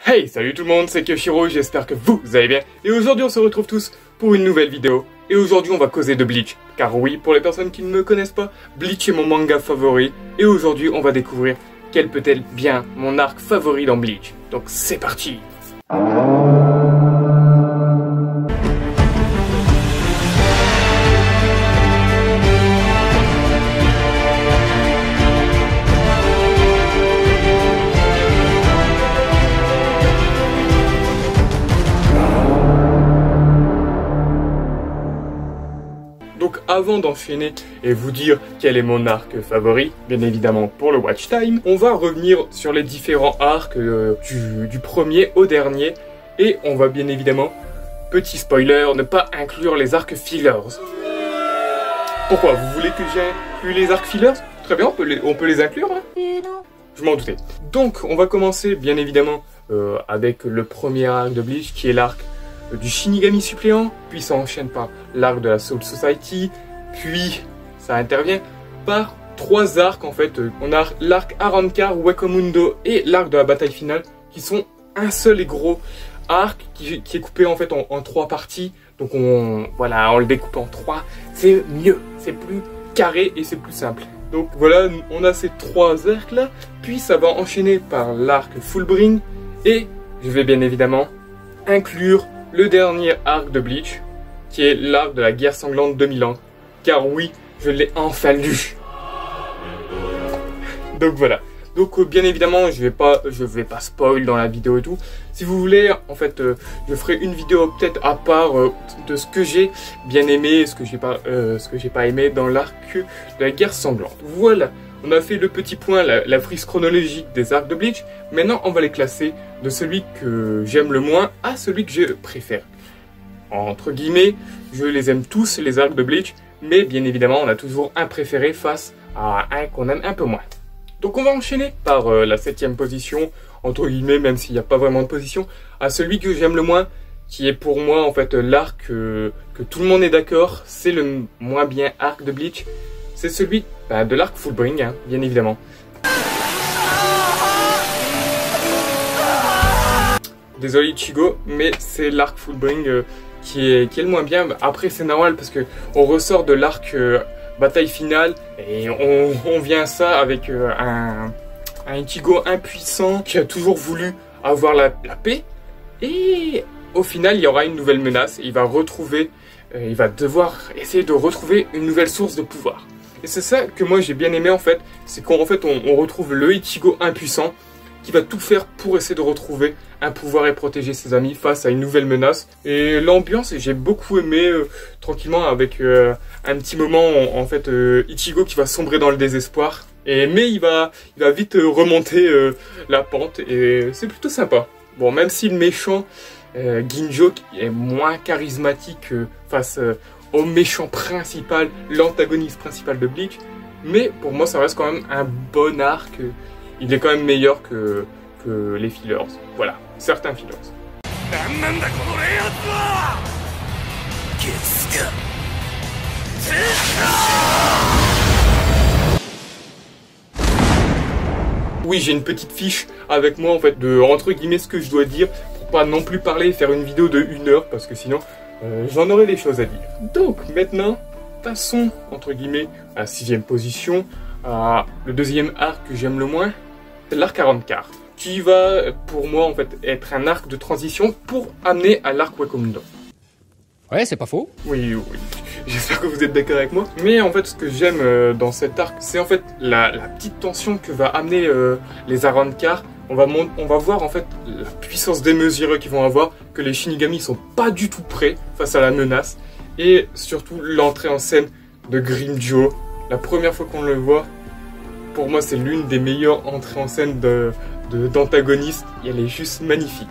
Hey, salut tout le monde, c'est Kyoshiro, j'espère que vous allez bien. Et aujourd'hui on se retrouve tous pour une nouvelle vidéo. Et aujourd'hui on va causer de Bleach. Car oui, pour les personnes qui ne me connaissent pas, Bleach est mon manga favori. Et aujourd'hui on va découvrir quel peut être bien mon arc favori dans Bleach. Donc c'est parti. Donc avant d'enchaîner et vous dire quel est mon arc favori, bien évidemment pour le watch time, on va revenir sur les différents arcs du premier au dernier. Et on va bien évidemment, petit spoiler, ne pas inclure les arcs fillers. Pourquoi? Vous voulez que j'inclue les arcs fillers? Très bien, on peut les inclure, hein? Je m'en doutais. Donc on va commencer bien évidemment avec le premier arc de Bleach qui est l'arc du Shinigami suppléant, puis ça enchaîne par l'arc de la Soul Society, puis ça intervient par trois arcs en fait. On a l'arc Arrancar, Wakamundo et l'arc de la bataille finale qui sont un seul et gros arc qui est coupé en fait en trois parties. Donc on le découpe en trois, c'est mieux, c'est plus carré et c'est plus simple. Donc voilà, on a ces trois arcs là, puis ça va enchaîner par l'arc Fullbring et je vais bien évidemment inclure le dernier arc de Bleach, qui est l'arc de la guerre sanglante 2000 ans. Car oui, je l'ai enfin lu. Donc voilà. Donc bien évidemment, je vais pas spoil dans la vidéo et tout. Si vous voulez, en fait, je ferai une vidéo peut-être à part de ce que j'ai bien aimé et ce que j'ai pas aimé dans l'arc de la guerre sanglante. Voilà. On a fait le petit point, la frise chronologique des arcs de Bleach. Maintenant, on va les classer de celui que j'aime le moins à celui que je préfère. Entre guillemets, je les aime tous, les arcs de Bleach, mais bien évidemment, on a toujours un préféré face à un qu'on aime un peu moins. Donc on va enchaîner par la 7ème position, entre guillemets, même s'il n'y a pas vraiment de position, à celui que j'aime le moins, qui est pour moi en fait l'arc que tout le monde est d'accord, c'est le moins bien arc de Bleach. C'est celui de l'arc Fullbring, hein, bien évidemment. Désolé Ichigo, mais c'est l'arc Fullbring qui est le moins bien. Après c'est normal parce que on ressort de l'arc bataille finale et on vient ça avec un Ichigo impuissant qui a toujours voulu avoir la paix. Et au final il y aura une nouvelle menace. Il va devoir essayer de retrouver une nouvelle source de pouvoir. Et c'est ça que moi j'ai bien aimé en fait, c'est qu'en fait on retrouve le Ichigo impuissant qui va tout faire pour essayer de retrouver un pouvoir et protéger ses amis face à une nouvelle menace. Et l'ambiance, j'ai beaucoup aimé tranquillement avec un petit moment en fait Ichigo qui va sombrer dans le désespoir. Mais il va vite remonter la pente et c'est plutôt sympa. Bon, même si le méchant Ginjo est moins charismatique face au méchant principal, l'antagoniste principal de Bleach, mais pour moi ça reste quand même un bon arc. Il est quand même meilleur que les fillers. Voilà, certains fillers. Oui, j'ai une petite fiche avec moi en fait de entre guillemets ce que je dois dire pour pas non plus parler et faire une vidéo de 1 heure parce que sinon j'en aurais des choses à dire. Donc maintenant, passons entre guillemets à la 6ème position, à le deuxième arc que j'aime le moins, c'est l'arc Arrancar, qui va pour moi en fait être un arc de transition pour amener à l'arc Wakamundo. Ouais, c'est pas faux. Oui, j'espère que vous êtes d'accord avec moi. Mais en fait, ce que j'aime dans cet arc, c'est en fait la petite tension que va amener les Arrancar. On va voir en fait la puissance démesurée qu'ils vont avoir, que les Shinigami sont pas du tout prêts face à la menace. Et surtout l'entrée en scène de Grimmjow. La première fois qu'on le voit, pour moi c'est l'une des meilleures entrées en scène d'antagonistes. Elle est juste magnifique.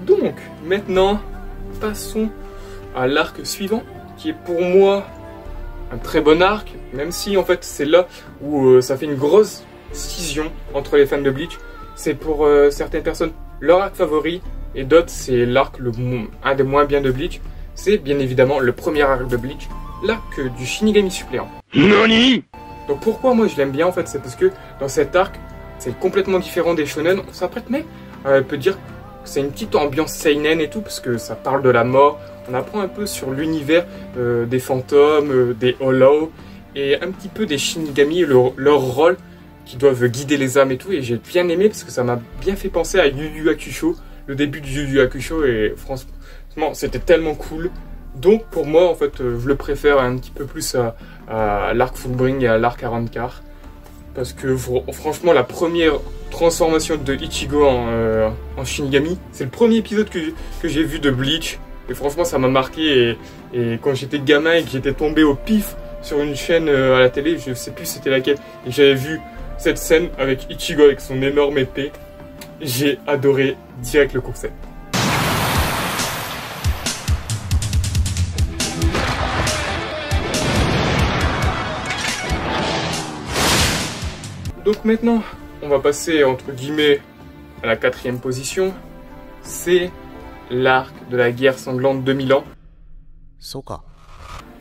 Donc maintenant, passons à l'arc suivant, qui est pour moi un très bon arc, même si en fait c'est là où ça fait une grosse scission entre les fans de Bleach. C'est pour certaines personnes leur arc favori et d'autres c'est l'arc un des moins bien de Bleach. C'est bien évidemment le premier arc de Bleach, l'arc du Shinigami suppléant. NANI? Donc pourquoi moi je l'aime bien en fait, c'est parce que dans cet arc, c'est complètement différent des shonen. On s'apprête, mais on peut dire que c'est une petite ambiance seinen et tout, parce que ça parle de la mort. On apprend un peu sur l'univers des fantômes, des hollow, et un petit peu des Shinigami, leur rôle, qui doivent guider les âmes et tout. Et j'ai bien aimé parce que ça m'a bien fait penser à Yu Yu Hakusho, le début de Yu Yu Hakusho, et franchement c'était tellement cool. Donc pour moi en fait je le préfère un petit peu plus à l'arc Fullbring et à l'arc Arrancar, parce que franchement la première transformation de Ichigo en Shinigami, c'est le premier épisode que j'ai vu de Bleach, et franchement ça m'a marqué. Et quand j'étais gamin et que j'étais tombé au pif sur une chaîne à la télé, je sais plus c'était laquelle, et j'avais vu cette scène avec Ichigo avec son énorme épée, j'ai adoré direct le concept. Donc maintenant, on va passer entre guillemets à la 4e position. C'est l'arc de la guerre sanglante de 1000 ans.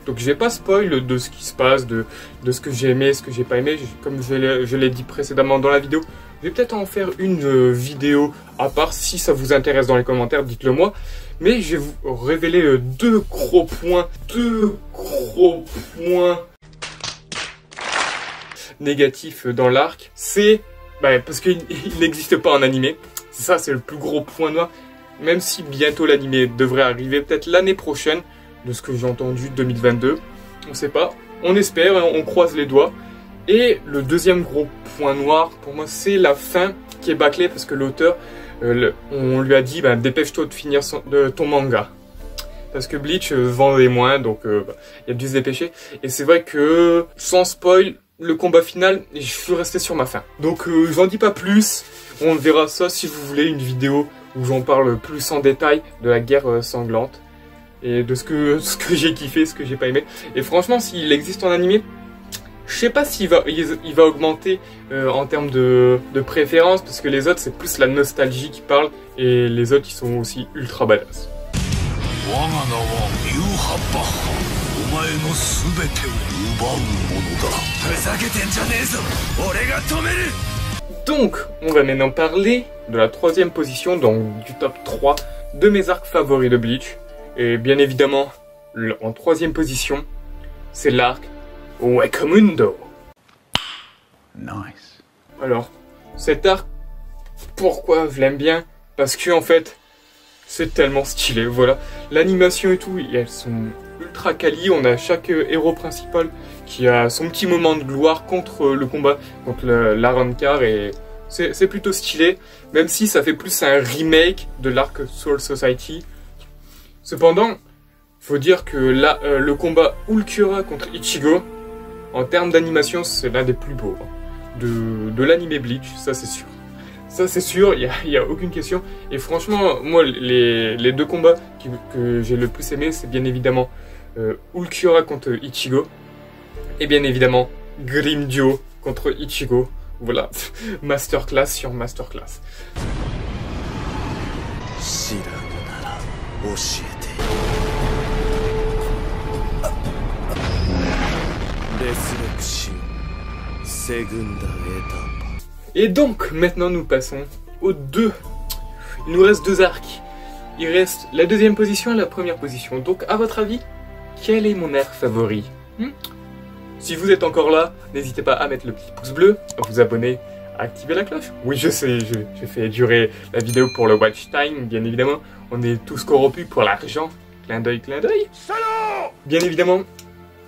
Donc je vais pas spoil de ce qui se passe, de ce que j'ai aimé, ce que j'ai pas aimé. Comme je l'ai dit précédemment dans la vidéo, je vais peut-être en faire une vidéo à part. Si ça vous intéresse dans les commentaires, dites-le moi. Mais je vais vous révéler deux gros points négatifs dans l'arc. C'est parce qu'il n'existe pas en animé. Ça, c'est le plus gros point noir. Même si bientôt l'animé devrait arriver, peut-être l'année prochaine, de ce que j'ai entendu, 2022. On sait pas. On espère, on croise les doigts. Et le deuxième gros point noir, pour moi, c'est la fin qui est bâclée, parce que l'auteur, on lui a dit, dépêche-toi de finir ton manga. Parce que Bleach vendait moins, donc il a dû se dépêcher. Et c'est vrai que, sans spoil, le combat final, je suis resté sur ma fin. Donc j'en dis pas plus. On verra ça si vous voulez, une vidéo où j'en parle plus en détail de la guerre sanglante. Et de ce que j'ai kiffé, ce que j'ai pas aimé. Et franchement, s'il existe en animé, je sais pas s'il va augmenter en termes de préférence, parce que les autres, c'est plus la nostalgie qui parle, et les autres, ils sont aussi ultra badass. Donc, on va maintenant parler de la 3e position, donc du top 3 de mes arcs favoris de Bleach. Et bien évidemment, en 3e position, c'est l'arc Wakamundo. Nice. Alors, cet arc, pourquoi je l'aime bien? Parce que en fait, c'est tellement stylé, voilà. L'animation et tout, elles sont ultra quali. On a chaque héros principal qui a son petit moment de gloire contre le combat, contre l'Arrancar, et c'est plutôt stylé. Même si ça fait plus un remake de l'arc Soul Society. Cependant, faut dire que là, le combat Ulquiorra contre Ichigo, en termes d'animation, c'est l'un des plus beaux de l'anime Bleach, ça c'est sûr. Ça c'est sûr, il y a aucune question. Et franchement, moi, les deux combats que j'ai le plus aimé, c'est bien évidemment Ulquiorra contre Ichigo, et bien évidemment Grimdio contre Ichigo. Voilà, masterclass sur masterclass. Et donc, maintenant nous passons aux deux. Il nous reste deux arcs. Il reste la 2e position et la 1re position. Donc, à votre avis, quel est mon arc favori? Si vous êtes encore là, n'hésitez pas à mettre le petit pouce bleu, à vous abonner, à activer la cloche. Oui, je sais, je fais durer la vidéo pour le watch time, bien évidemment. On est tous corrompus pour l'argent. Clin d'œil, clin d'œil. Bien évidemment,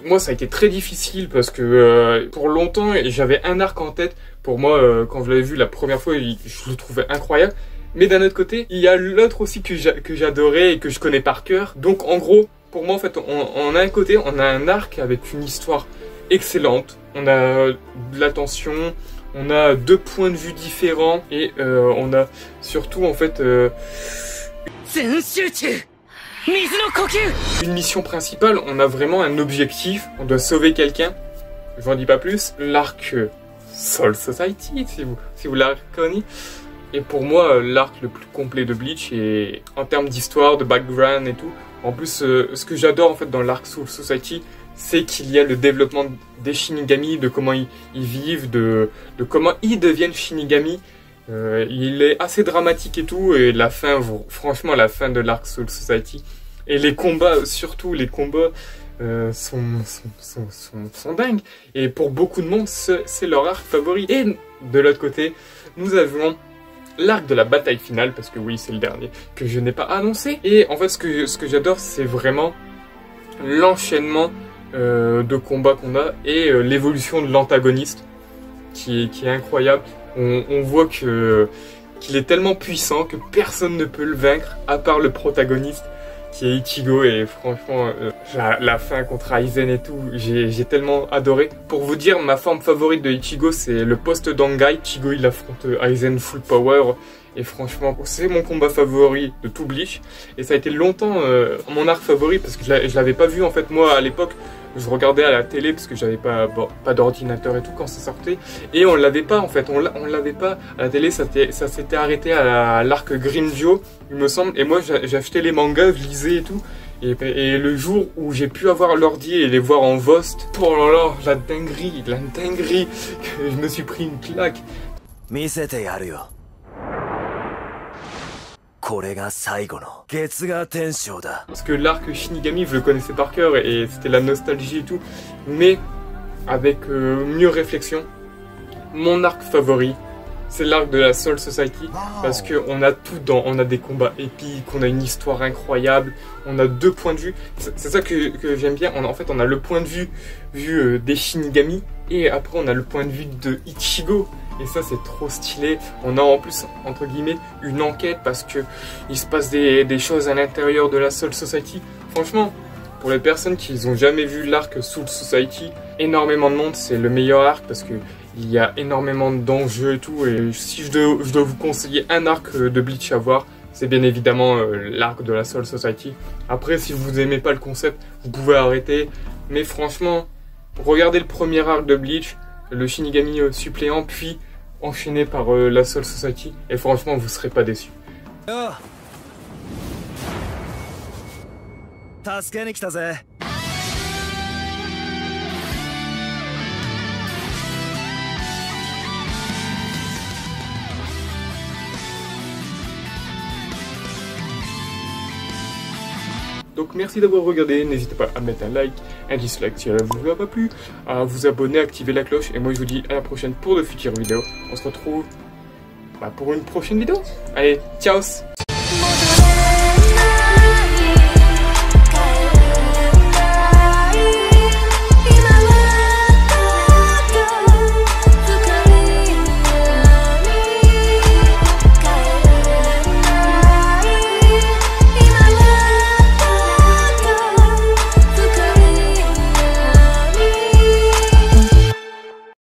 moi ça a été très difficile parce que pour longtemps j'avais un arc en tête. Pour moi, quand je l'avais vu la première fois, je le trouvais incroyable. Mais d'un autre côté, il y a l'autre aussi que j'adorais et que je connais par cœur. Donc en gros, pour moi en fait, on a un côté, on a un arc avec une histoire excellente. On a de la tension, on a deux points de vue différents et on a surtout en fait une mission principale. On a vraiment un objectif, on doit sauver quelqu'un. Je n'en dis pas plus. L'arc Soul Society, si vous l'avez connu. Et pour moi, l'arc le plus complet de Bleach, et en termes d'histoire, de background et tout. En plus, ce que j'adore en fait dans l'arc Soul Society, c'est qu'il y a le développement des Shinigami, de comment ils vivent, de comment ils deviennent Shinigami. Il est assez dramatique et tout, et la fin, franchement, la fin de l'arc Soul Society, et les combats, surtout les combats, sont dingues. Et pour beaucoup de monde, c'est leur arc favori. Et de l'autre côté, nous avons l'arc de la bataille finale, parce que oui, c'est le dernier, que je n'ai pas annoncé. Et en fait, ce que j'adore, c'est vraiment l'enchaînement de combats qu'on a, et l'évolution de l'antagoniste, qui est incroyable. On voit qu'il est tellement puissant que personne ne peut le vaincre, à part le protagoniste, qui est Ichigo. Et franchement, la fin contre Aizen et tout, j'ai tellement adoré. Pour vous dire, ma forme favorite de Ichigo, c'est le post-Dangai. Ichigo, il affronte Aizen full power, et franchement, c'est mon combat favori de tout Bleach. Et ça a été longtemps mon arc favori, parce que je l'avais pas vu en fait. Moi, à l'époque, je regardais à la télé, parce que j'avais pas d'ordinateur et tout quand ça sortait. Et on l'avait pas en fait, on l'avait pas à la télé, ça s'était arrêté à l'arc Greenjo, il me semble. Et moi, j'achetais les mangas, je lisais et tout. Et le jour où j'ai pu avoir l'ordi et les voir en VOST, oh là là, la dinguerie, que je me suis pris une claque. Parce que l'arc Shinigami, je le connaissais par cœur et c'était la nostalgie et tout, mais avec mieux réflexion, mon arc favori, c'est l'arc de la Soul Society, parce qu'on a tout dedans. On a des combats épiques, on a une histoire incroyable, on a deux points de vue. C'est ça que j'aime bien. En fait, on a le point de vue des Shinigami, et après on a le point de vue de Ichigo. Et ça, c'est trop stylé. On a en plus, entre guillemets, une enquête, parce que il se passe des choses à l'intérieur de la Soul Society. Franchement, pour les personnes qui n'ont jamais vu l'arc Soul Society, énormément de monde, c'est le meilleur arc, parce que il y a énormément d'enjeux et tout. Et si je dois vous conseiller un arc de Bleach à voir, c'est bien évidemment l'arc de la Soul Society. Après, si vous n'aimez pas le concept, vous pouvez arrêter. Mais franchement, regardez le premier arc de Bleach, le Shinigami suppléant, puis enchaîné par la Soul Society, et franchement, vous serez pas déçus. Donc merci d'avoir regardé, n'hésitez pas à mettre un like, un dislike si elle vous a pas plu, à vous abonner, activer la cloche, et moi je vous dis à la prochaine pour de futures vidéos. On se retrouve pour une prochaine vidéo. Allez, ciao!